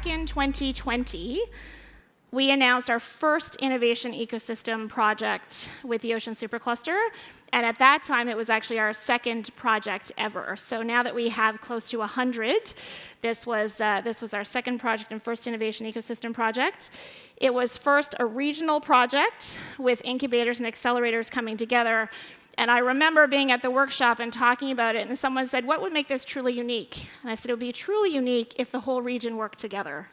back in 2020, we announced our first innovation ecosystem project with the Ocean Supercluster. And at that time, it was actually our second project ever. So now that we have close to 100, this was our second project and first innovation ecosystem project. It was first a regional project with incubators and accelerators coming together. And I remember being at the workshop and talking about it, and someone said, what would make this truly unique? And I said, it would be truly unique if the whole region worked together.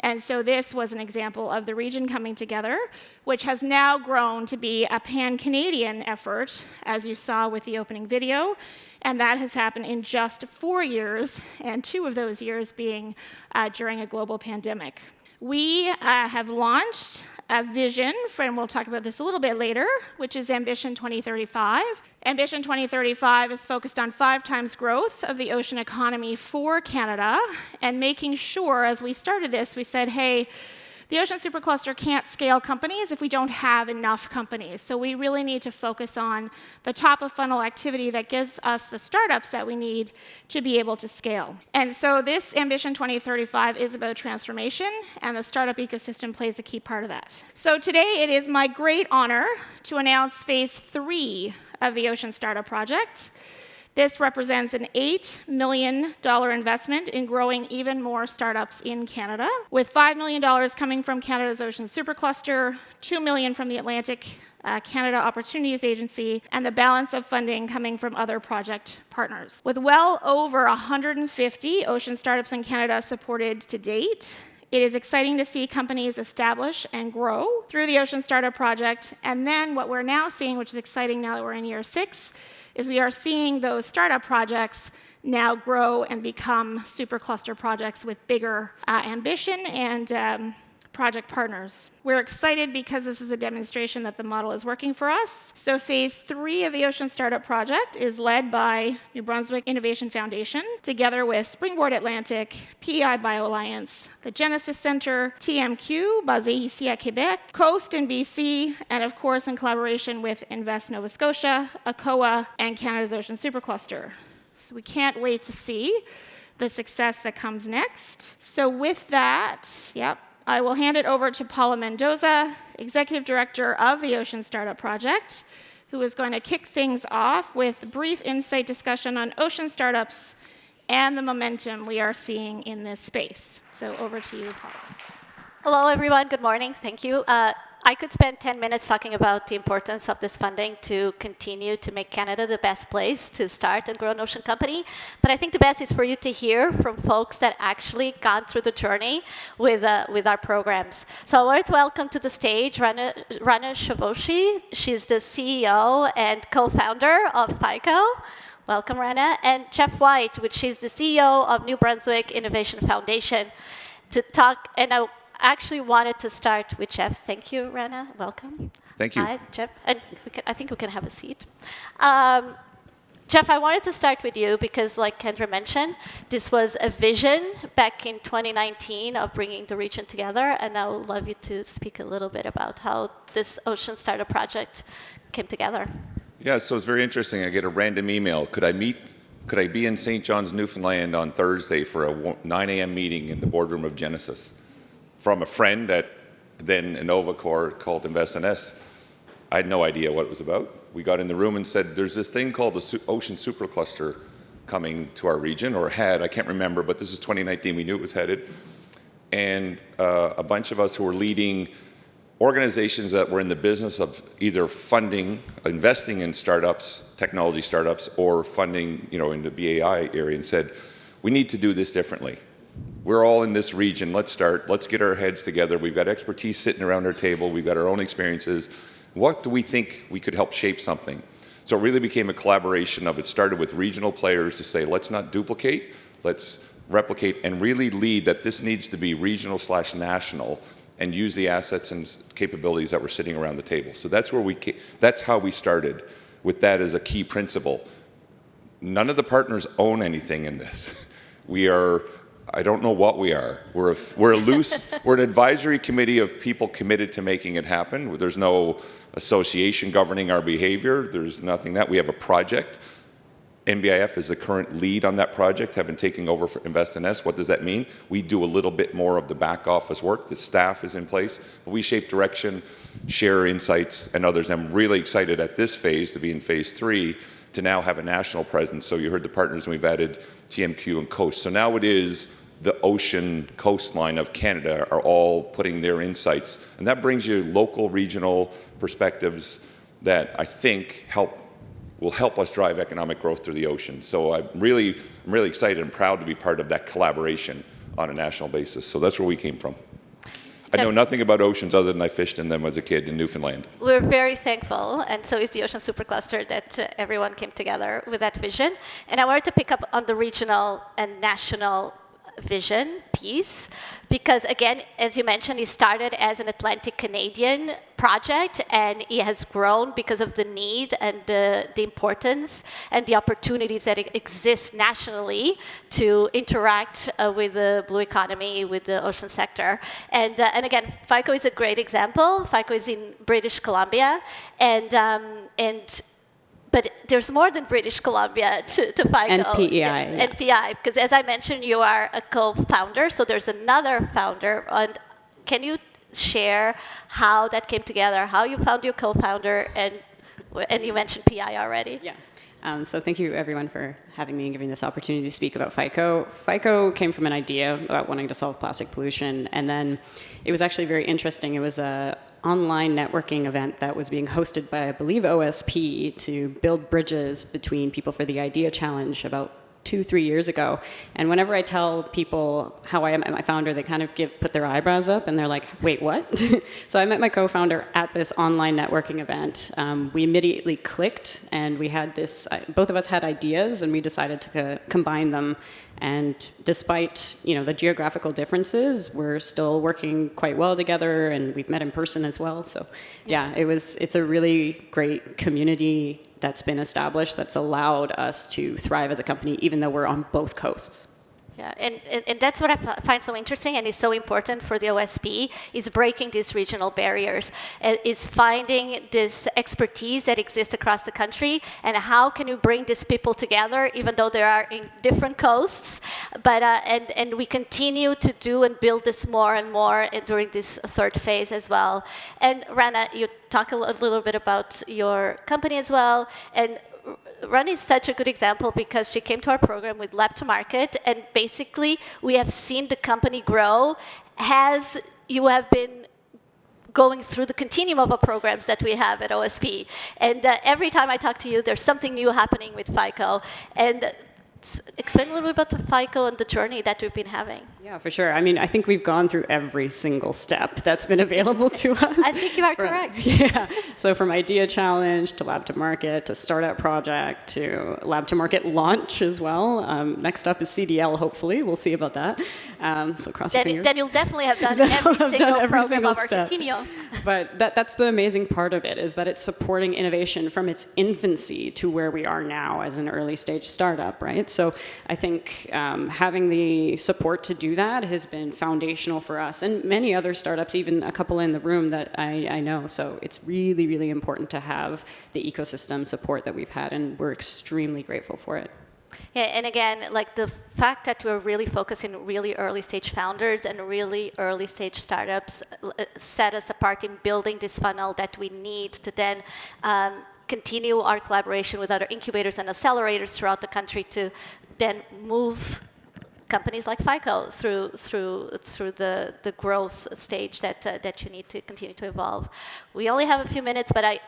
And so this was an example of the region coming together, which has now grown to be a pan-Canadian effort, as you saw with the opening video. And that has happened in just 4 years, and 2 of those years being during a global pandemic. We have launched a vision, and we'll talk about this a little bit later, which is Ambition 2035. Ambition 2035 is focused on 5 times growth of the ocean economy for Canada, and making sure, as we started this, we said, hey, the Ocean Supercluster can't scale companies if we don't have enough companies. So we really need to focus on the top-of-funnel activity that gives us the startups that we need to be able to scale. And so this Ambition 2035 is about transformation, and the startup ecosystem plays a key part of that. So today it is my great honor to announce phase 3 of the Ocean Startup Project. This represents an $8 million investment in growing even more startups in Canada, with $5 million coming from Canada's Ocean Supercluster, $2 million from the Atlantic Canada Opportunities Agency, and the balance of funding coming from other project partners. With well over 150 ocean startups in Canada supported to date, it is exciting to see companies establish and grow through the Ocean Startup Project. And then what we're now seeing, which is exciting now that we're in year 6, is we are seeing those startup projects now grow and become supercluster projects with bigger ambition and project partners. We're excited because this is a demonstration that the model is working for us. So phase 3 of the Ocean Startup Project is led by New Brunswick Innovation Foundation, together with Springboard Atlantic, PEI BioAlliance, the Genesis Centre, TMQ, Basé ici à Québec, Coast in BC, and of course in collaboration with Invest Nova Scotia, ACOA, and Canada's Ocean Supercluster. So we can't wait to see the success that comes next. So with that, I will hand it over to Paula Mendoza, Executive Director of the Ocean Startup Project, who is going to kick things off with a brief insight discussion on ocean startups and the momentum we are seeing in this space. So over to you, Paula. Hello, everyone. Good morning. Thank you. I could spend 10 minutes talking about the importance of this funding to continue to make Canada the best place to start and grow an ocean company. But I think the best is for you to hear from folks that actually gone through the journey with our programs. So I wanted to welcome to the stage Rana Shavoshi. She's the CEO and co-founder of FICO. Welcome, Rana. And Jeff White, which is the CEO of New Brunswick Innovation Foundation, to talk. And I actually wanted to start with Jeff. Thank you, Rana. Welcome. Thank you. Hi, Jeff. And I think we can have a seat. Jeff, I wanted to start with you because, like Kendra mentioned, this was a vision back in 2019 of bringing the region together, and I would love you to speak a little bit about how this Ocean Startup Project came together. Yeah, so it's very interesting. I get a random email. Could I be in St. John's, Newfoundland on Thursday for a 9 a.m. meeting in the boardroom of Genesis? From a friend at then Innovacorp called InvestNS. I had no idea what it was about. We got in the room and said, there's this thing called the Ocean Supercluster coming to our region, or had, I can't remember, but this is 2019, we knew it was headed. And a bunch of us who were leading organizations that were in the business of either funding, investing in startups, technology startups, or funding, in the BAI area, and said, we need to do this differently. We're all in this region. Let's get our heads together. We've got expertise sitting around our table. We've got our own experiences. What do we think we could help shape something? So it really became a collaboration of, it started with regional players to say, let's not duplicate, let's replicate and really lead that this needs to be regional/national and use the assets and capabilities that were sitting around the table. So that's how we started, with that as a key principle. None of the partners own anything in this. I don't know what we are. We're an advisory committee of people committed to making it happen. There's no association governing our behavior. There's nothing that. We have a project. NBIF is the current lead on that project, having taken over for InvestNS. What does that mean? We do a little bit more of the back office work. The staff is in place, but we shape direction, share insights, and others. I'm really excited at this phase, to be in phase 3, to now have a national presence. So you heard the partners, and we've added TMQ and Coast. So now it is the ocean coastline of Canada are all putting their insights. And that brings you local, regional perspectives that I think will help us drive economic growth through the ocean. So I'm really excited and proud to be part of that collaboration on a national basis. So that's where we came from. I know nothing about oceans other than I fished in them as a kid in Newfoundland. We're very thankful, and so is the Ocean Supercluster, that everyone came together with that vision. And I wanted to pick up on the regional and national vision piece, because again, as you mentioned, it started as an Atlantic Canadian project, and it has grown because of the need and the importance and the opportunities that exist nationally to interact with the blue economy, with the ocean sector. And again, FICO is a great example. FICO is in British Columbia, but there's more than British Columbia to FICO. And PEI. And PEI, because as I mentioned, you are a co-founder, so there's another founder. And can you share how that came together, how you found your co-founder, and you mentioned PEI already? Yeah. So thank you, everyone, for having me and giving this opportunity to speak about FICO. FICO came from an idea about wanting to solve plastic pollution, and then it was actually very interesting. It was a online networking event that was being hosted by, I believe, OSP to build bridges between people for the Idea Challenge about 2-3 years ago. And whenever I tell people how I met my founder, they kind of put their eyebrows up and they're like, wait, what? So I met my co-founder at this online networking event. We immediately clicked, and we had this, both of us had ideas, and we decided to combine them. And despite, the geographical differences, we're still working quite well together, and we've met in person as well. So yeah, it's a really great community that's been established that's allowed us to thrive as a company, even though we're on both coasts. Yeah, and that's what I find so interesting and is so important for the OSP, is breaking these regional barriers, is finding this expertise that exists across the country, and how can you bring these people together, even though they are in different coasts, but and we continue to do and build this more and more during this third phase as well. And Rana, you talk a little bit about your company as well, and Rani is such a good example because she came to our program with Lab to Market, and basically we have seen the company grow as you have been going through the continuum of our programs that we have at OSP. And every time I talk to you, there's something new happening with FICO. And explain a little bit about the FICO and the journey that we've been having. Yeah, for sure. I mean, I think we've gone through every single step that's been available to us. I think you are correct. Yeah. So from Idea Challenge to Lab to Market to Startup Project to Lab to Market launch as well. Next up is CDL, hopefully. We'll see about that. So cross your fingers. Then you'll definitely have done every single program of our step. continuum. But that's the amazing part of it, is that it's supporting innovation from its infancy to where we are now as an early stage startup, right? So I think having the support to do that has been foundational for us and many other startups, even a couple in the room that I know. So it's really, really important to have the ecosystem support that we've had, and we're extremely grateful for it. Yeah, and again, like the fact that we're really focusing really early stage founders and really early stage startups set us apart in building this funnel that we need to then continue our collaboration with other incubators and accelerators throughout the country to then move companies like FICO through the growth stage that you need to continue to evolve. We only have a few minutes, but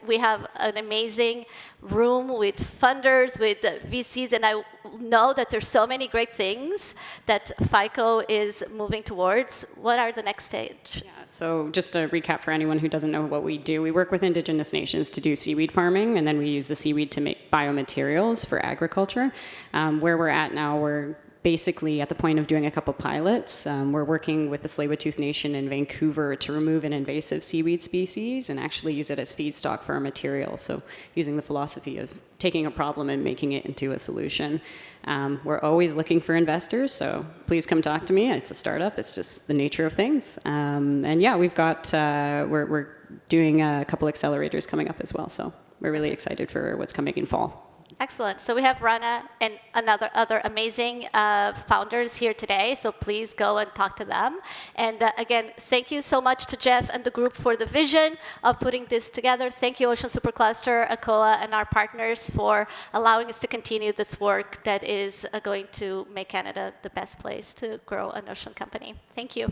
we have an amazing room with funders, with VCs, and I know that there's so many great things that FICO is moving towards. What are the next stage? Yeah, so just to recap for anyone who doesn't know what we do, we work with Indigenous nations to do seaweed farming, and then we use the seaweed to make biomaterials for agriculture. Where we're at now, we're basically at the point of doing a couple pilots. We're working with the Tsleil-Waututh Nation in Vancouver to remove an invasive seaweed species and actually use it as feedstock for our material. So using the philosophy of taking a problem and making it into a solution. We're always looking for investors, so please come talk to me. It's a startup. It's just the nature of things. And yeah, we've got, we're doing a couple accelerators coming up as well. So we're really excited for what's coming in fall. Excellent. So we have Rana and other amazing founders here today. So please go and talk to them. And again, thank you so much to Jeff and the group for the vision of putting this together. Thank you, Ocean Supercluster, ACOA, and our partners for allowing us to continue this work that is going to make Canada the best place to grow an ocean company. Thank you.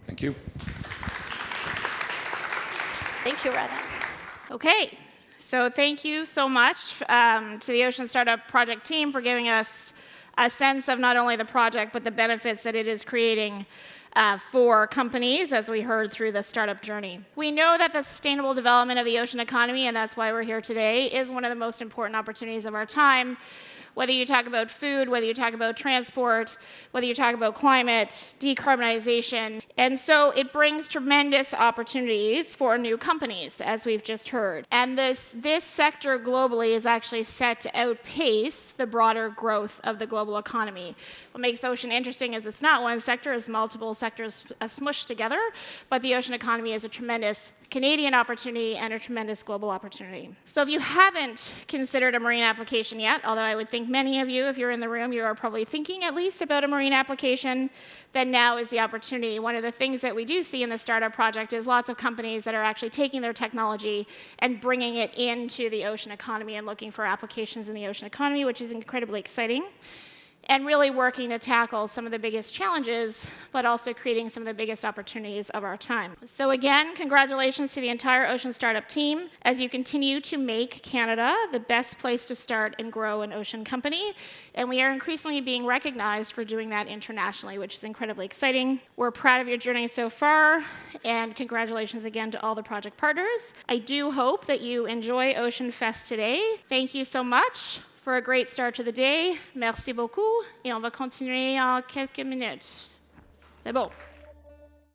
Thank you. Thank you, Rana. Okay. So thank you so much to the Ocean Startup Project team for giving us a sense of not only the project, but the benefits that it is creating for companies, as we heard through the startup journey. We know that the sustainable development of the ocean economy, and that's why we're here today, is one of the most important opportunities of our time. Whether you talk about food, whether you talk about transport, whether you talk about climate, decarbonization. And so it brings tremendous opportunities for new companies, as we've just heard. And this sector globally is actually set to outpace the broader growth of the global economy. What makes ocean interesting is it's not one sector, it's multiple sectors smushed together, but the ocean economy is a tremendous Canadian opportunity and a tremendous global opportunity. So if you haven't considered a marine application yet, although I would think many of you, if you're in the room, you are probably thinking at least about a marine application, then now is the opportunity. One of the things that we do see in the startup project is lots of companies that are actually taking their technology and bringing it into the ocean economy and looking for applications in the ocean economy, which is incredibly exciting. And really working to tackle some of the biggest challenges, but also creating some of the biggest opportunities of our time. So again, congratulations to the entire Ocean Startup team as you continue to make Canada the best place to start and grow an ocean company. And we are increasingly being recognized for doing that internationally, which is incredibly exciting. We're proud of your journey so far, and congratulations again to all the project partners. I do hope that you enjoy OceanFest today. Thank you so much for a great start to the day. Merci beaucoup, et on va continuer en quelques minutes. C'est bon.